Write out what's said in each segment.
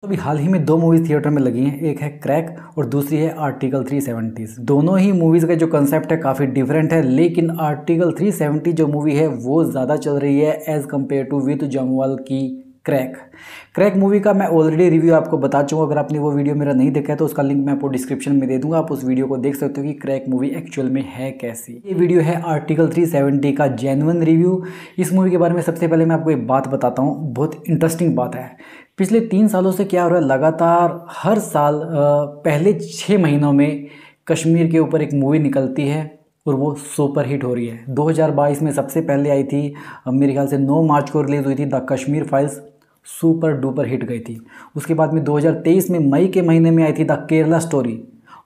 तो अभी हाल ही में दो मूवीज़ थिएटर में लगी हैं, एक है क्रैक और दूसरी है आर्टिकल 370। दोनों ही मूवीज़ का जो कंसेप्ट है काफ़ी डिफरेंट है, लेकिन आर्टिकल 370 जो मूवी है वो ज़्यादा चल रही है as compare to with Jamwal की क्रैक मूवी का मैं ऑलरेडी रिव्यू आपको बता चुका हूँ। अगर आपने वो वीडियो मेरा नहीं देखा है तो उसका लिंक मैं आपको डिस्क्रिप्शन में दे दूंगा, आप उस वीडियो को देख सकते हो कि क्रैक मूवी एक्चुअल में है कैसी। ये वीडियो है आर्टिकल 370 का जेन्युइन रिव्यू। इस मूवी के बारे में सबसे पहले मैं आपको एक बात बताता हूँ, बहुत इंटरेस्टिंग बात है। पिछले 3 सालों से क्या हो रहा है, लगातार हर साल पहले 6 महीनों में कश्मीर के ऊपर एक मूवी निकलती है और वो सुपर हिट हो रही है। 2022 में सबसे पहले आई थी, मेरे ख्याल से 9 मार्च को रिलीज़ हुई थी, the Kashmir files, super duper hit गई थी। उसके बाद में 2023 में मई के महीने में आई थी द केरला स्टोरी,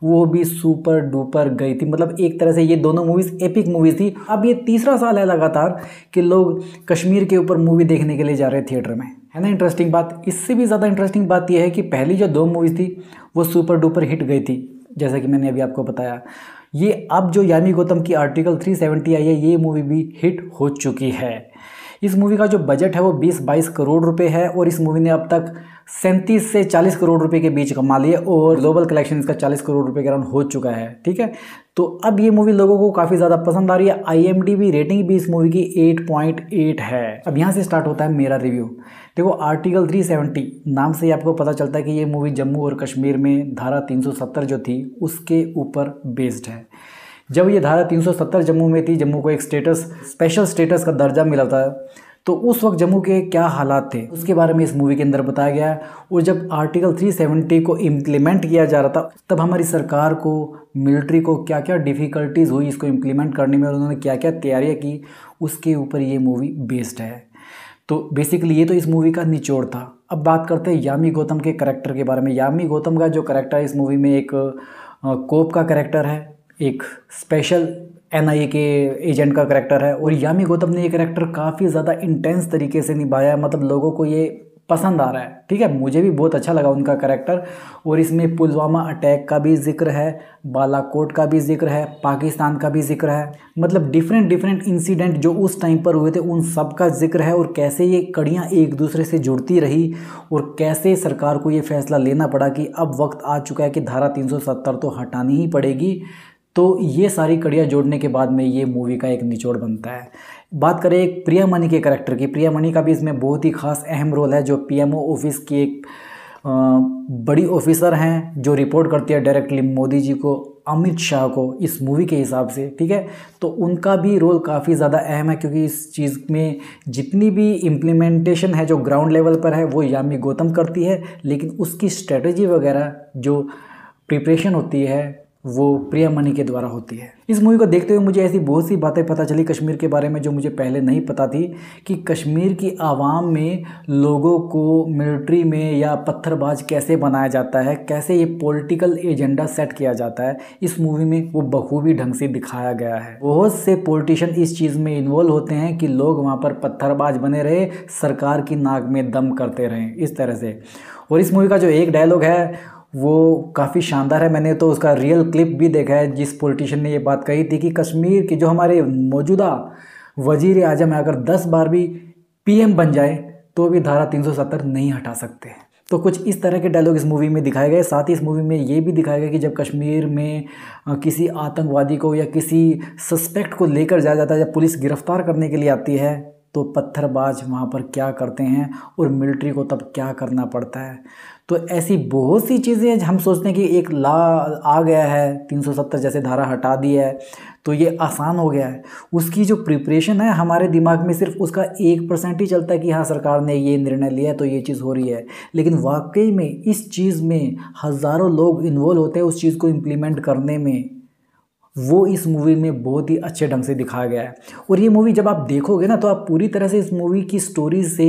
वो भी सुपर डुपर गई थी। मतलब एक तरह से ये दोनों मूवीज़ एपिक मूवीज़ थी। अब ये तीसरा साल है लगातार कि लोग कश्मीर के ऊपर मूवी देखने के लिए जा रहे हैं थिएटर में, है ना इंटरेस्टिंग बात। इससे भी ज़्यादा इंटरेस्टिंग बात यह है कि पहली जो 2 मूवीज़ थी वो सुपर डुपर हिट गई थी, जैसा कि मैंने अभी आपको बताया। ये अब जो यामी गौतम की आर्टिकल 370 आई है, ये मूवी भी हिट हो चुकी है। इस मूवी का जो बजट है वो 20-22 करोड़ रुपए है और इस मूवी ने अब तक 37 से 40 करोड़ रुपए के बीच कमा लिए और ग्लोबल कलेक्शन इसका 40 करोड़ रुपए के अराउंड हो चुका है, ठीक है। तो अब ये मूवी लोगों को काफ़ी ज़्यादा पसंद आ रही है। IMDb रेटिंग भी इस मूवी की 8.8 है। अब यहाँ से स्टार्ट होता है मेरा रिव्यू। देखो, आर्टिकल 370 नाम से ही आपको पता चलता है कि ये मूवी जम्मू और कश्मीर में धारा 370 जो थी उसके ऊपर बेस्ड है। जब ये धारा 370 जम्मू में थी, जम्मू को एक स्पेशल स्टेटस का दर्जा मिला था, तो उस वक्त जम्मू के क्या हालात थे उसके बारे में इस मूवी के अंदर बताया गया है। और जब आर्टिकल 370 को इम्प्लीमेंट किया जा रहा था तब हमारी सरकार को, मिलिट्री को क्या क्या डिफ़िकल्टीज़ हुई इसको इम्प्लीमेंट करने में और उन्होंने क्या क्या तैयारियाँ की, उसके ऊपर ये मूवी बेस्ड है। तो बेसिकली ये तो इस मूवी का निचोड़ था। अब बात करते हैं यामी गौतम के करैक्टर के बारे में। यामी गौतम का जो करैक्टर है इस मूवी में एक कोप का करैक्टर है, एक स्पेशल NIA के एजेंट का करैक्टर है और यामी गौतम ने ये करैक्टर काफ़ी ज़्यादा इंटेंस तरीके से निभाया है। मतलब लोगों को ये पसंद आ रहा है, ठीक है। मुझे भी बहुत अच्छा लगा उनका करैक्टर। और इसमें पुलवामा अटैक का भी जिक्र है, बालाकोट का भी जिक्र है, पाकिस्तान का भी जिक्र है। मतलब डिफरेंट इंसिडेंट जो उस टाइम पर हुए थे उन सब का जिक्र है और कैसे ये कड़ियाँ एक दूसरे से जुड़ती रही और कैसे सरकार को ये फैसला लेना पड़ा कि अब वक्त आ चुका है कि धारा 370 तो हटानी ही पड़ेगी। तो ये सारी कड़ियाँ जोड़ने के बाद में ये मूवी का एक निचोड़ बनता है। बात करें एक प्रिया मणि के करैक्टर की, प्रिया मणि का भी इसमें बहुत ही खास अहम रोल है, जो PMO ऑफिस की एक बड़ी ऑफिसर हैं जो रिपोर्ट करती है डायरेक्टली मोदी जी को, अमित शाह को इस मूवी के हिसाब से, ठीक है। तो उनका भी रोल काफ़ी ज़्यादा अहम है क्योंकि इस चीज़ में जितनी भी इम्प्लीमेंटेशन है जो ग्राउंड लेवल पर है वो यामी गौतम करती है, लेकिन उसकी स्ट्रेटजी वगैरह जो प्रिपरेशन होती है वो प्रिया मणि के द्वारा होती है। इस मूवी को देखते हुए मुझे ऐसी बहुत सी बातें पता चली कश्मीर के बारे में जो मुझे पहले नहीं पता थी, कि कश्मीर की आवाम में लोगों को मिलिट्री में या पत्थरबाज कैसे बनाया जाता है, कैसे ये पॉलिटिकल एजेंडा सेट किया जाता है। इस मूवी में वो बखूबी ढंग से दिखाया गया है। बहुत से पॉलिटिशियन इस चीज़ में इन्वॉल्व होते हैं कि लोग वहाँ पर पत्थरबाज बने रहे, सरकार की नाक में दम करते रहें, इस तरह से। और इस मूवी का जो एक डायलॉग है वो काफ़ी शानदार है। मैंने तो उसका रियल क्लिप भी देखा है जिस पॉलिटिशियन ने ये बात कही थी कि कश्मीर के जो हमारे मौजूदा वजीर आजम है अगर 10 बार भी PM बन जाए तो भी धारा 370 नहीं हटा सकते। तो कुछ इस तरह के डायलॉग इस मूवी में दिखाए गए। साथ ही इस मूवी में ये भी दिखाया गया कि जब कश्मीर में किसी आतंकवादी को या किसी सस्पेक्ट को लेकर जाया जाता है, जब पुलिस गिरफ्तार करने के लिए आती है तो पत्थरबाज वहाँ पर क्या करते हैं और मिलिट्री को तब क्या करना पड़ता है। तो ऐसी बहुत सी चीज़ें हम सोचते हैं कि एक ला आ गया है, 370 जैसे धारा हटा दी है तो ये आसान हो गया है। उसकी जो प्रिपरेशन है हमारे दिमाग में सिर्फ उसका 1% ही चलता है कि हाँ सरकार ने ये निर्णय लिया है तो ये चीज़ हो रही है, लेकिन वाकई में इस चीज़ में हज़ारों लोग इन्वॉल्व होते हैं उस चीज़ को इम्प्लीमेंट करने में। वो इस मूवी में बहुत ही अच्छे ढंग से दिखाया गया है। और ये मूवी जब आप देखोगे ना तो आप पूरी तरह से इस मूवी की स्टोरी से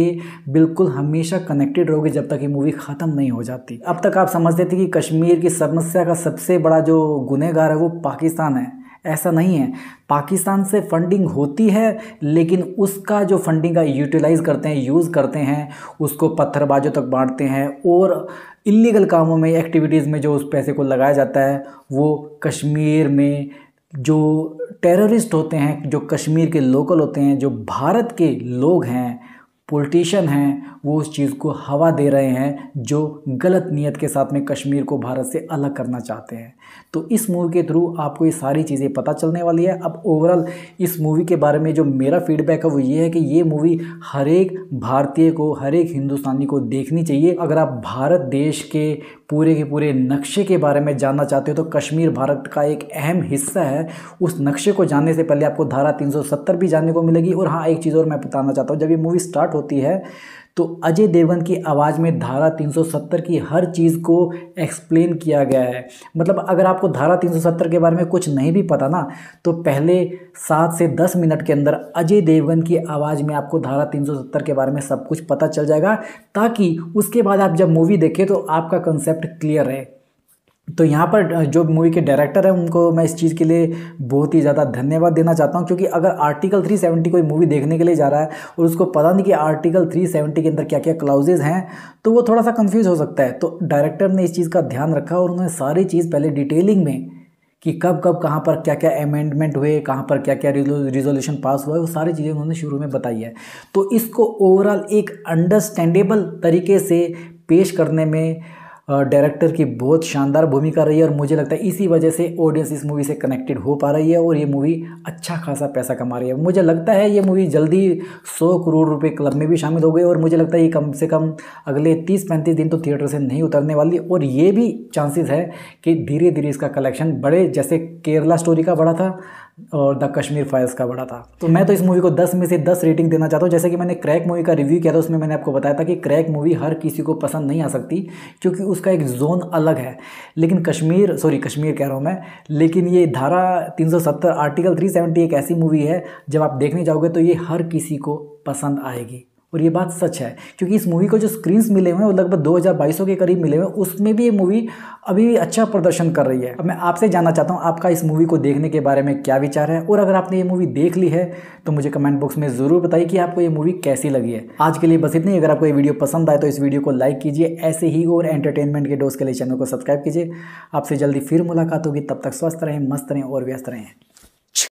बिल्कुल हमेशा कनेक्टेड रहोगे जब तक ये मूवी ख़त्म नहीं हो जाती। अब तक आप समझते थे कि कश्मीर की समस्या का सबसे बड़ा जो गुनहगार है वो पाकिस्तान है। ऐसा नहीं है, पाकिस्तान से फंडिंग होती है लेकिन उसका जो फंडिंग का यूटिलाइज़ करते हैं, यूज़ करते हैं, उसको पत्थरबाजों तक बांटते हैं और इल्लीगल कामों में, एक्टिविटीज़ में जो उस पैसे को लगाया जाता है वो कश्मीर में जो टेररिस्ट होते हैं, जो कश्मीर के लोकल होते हैं, जो भारत के लोग हैं, पॉलिटिशियन हैं, वो उस चीज़ को हवा दे रहे हैं जो गलत नीयत के साथ में कश्मीर को भारत से अलग करना चाहते हैं। तो इस मूवी के थ्रू आपको ये सारी चीज़ें पता चलने वाली है। अब ओवरऑल इस मूवी के बारे में जो मेरा फीडबैक है वो ये है कि ये मूवी हर एक भारतीय को, हर एक हिंदुस्तानी को देखनी चाहिए। अगर आप भारत देश के पूरे नक्शे के बारे में जानना चाहते हो तो कश्मीर भारत का एक अहम हिस्सा है। उस नक्शे को जानने से पहले आपको धारा 370 भी जानने को मिलेगी। और हाँ, एक चीज़ और मैं बताना चाहता हूँ, जब ये मूवी स्टार्ट होती है तो अजय देवगन की आवाज़ में धारा 370 की हर चीज़ को एक्सप्लेन किया गया है। मतलब अगर आपको धारा 370 के बारे में कुछ नहीं भी पता ना, तो पहले 7 से 10 मिनट के अंदर अजय देवगन की आवाज़ में आपको धारा 370 के बारे में सब कुछ पता चल जाएगा, ताकि उसके बाद आप जब मूवी देखें तो आपका कंसेप्ट क्लियर रहे। तो यहाँ पर जो मूवी के डायरेक्टर हैं उनको मैं इस चीज़ के लिए बहुत ही ज़्यादा धन्यवाद देना चाहता हूँ, क्योंकि अगर आर्टिकल 370 कोई मूवी देखने के लिए जा रहा है और उसको पता नहीं कि आर्टिकल 370 के अंदर क्या क्या क्लाउजेज हैं, तो वो थोड़ा सा कंफ्यूज हो सकता है। तो डायरेक्टर ने इस चीज़ का ध्यान रखा और उन्होंने सारी चीज़ पहले डिटेलिंग में कि कब कब कहाँ पर क्या क्या अमेंडमेंट हुए, कहाँ पर क्या क्या रिजोल्यूशन पास हुआ है, वो सारी चीज़ें उन्होंने शुरू में बताई है। तो इसको ओवरऑल एक अंडरस्टैंडेबल तरीके से पेश करने में डायरेक्टर की बहुत शानदार भूमिका रही है। और मुझे लगता है इसी वजह से ऑडियंस इस मूवी से कनेक्टेड हो पा रही है और ये मूवी अच्छा खासा पैसा कमा रही है। मुझे लगता है ये मूवी जल्दी 100 करोड़ रुपए क्लब में भी शामिल हो गई और मुझे लगता है ये कम से कम अगले 30-35 दिन तो थिएटर से नहीं उतरने वाली। और ये भी चांसेस है कि धीरे धीरे इसका कलेक्शन बढ़े, जैसे केरला स्टोरी का बढ़ा था और द कश्मीर फाइल्स का बड़ा था। तो मैं तो इस मूवी को 10 में से 10 रेटिंग देना चाहता हूँ। जैसे कि मैंने क्रैक मूवी का रिव्यू किया था, उसमें मैंने आपको बताया था कि क्रैक मूवी हर किसी को पसंद नहीं आ सकती क्योंकि उसका एक जोन अलग है। लेकिन कश्मीर कह रहा हूँ मैं, लेकिन ये धारा 370 आर्टिकल 370 एक ऐसी मूवी है जब आप देखने जाओगे तो ये हर किसी को पसंद आएगी। और ये बात सच है क्योंकि इस मूवी को जो स्क्रीन्स मिले हुए हैं वो लगभग 2200 के करीब मिले हुए हैं, उसमें भी ये मूवी अभी भी अच्छा प्रदर्शन कर रही है। अब मैं आपसे जानना चाहता हूँ आपका इस मूवी को देखने के बारे में क्या विचार है, और अगर आपने ये मूवी देख ली है तो मुझे कमेंट बॉक्स में ज़रूर बताइए कि आपको ये मूवी कैसी लगी है। आज के लिए बस इतनी। अगर आपको ये वीडियो पसंद आए तो इस वीडियो को लाइक कीजिए, ऐसे ही और एंटरटेनमेंट के डोज के लिए चैनल को सब्सक्राइब कीजिए। आपसे जल्दी फिर मुलाकात होगी, तब तक स्वस्थ रहें, मस्त रहें और व्यस्त रहें।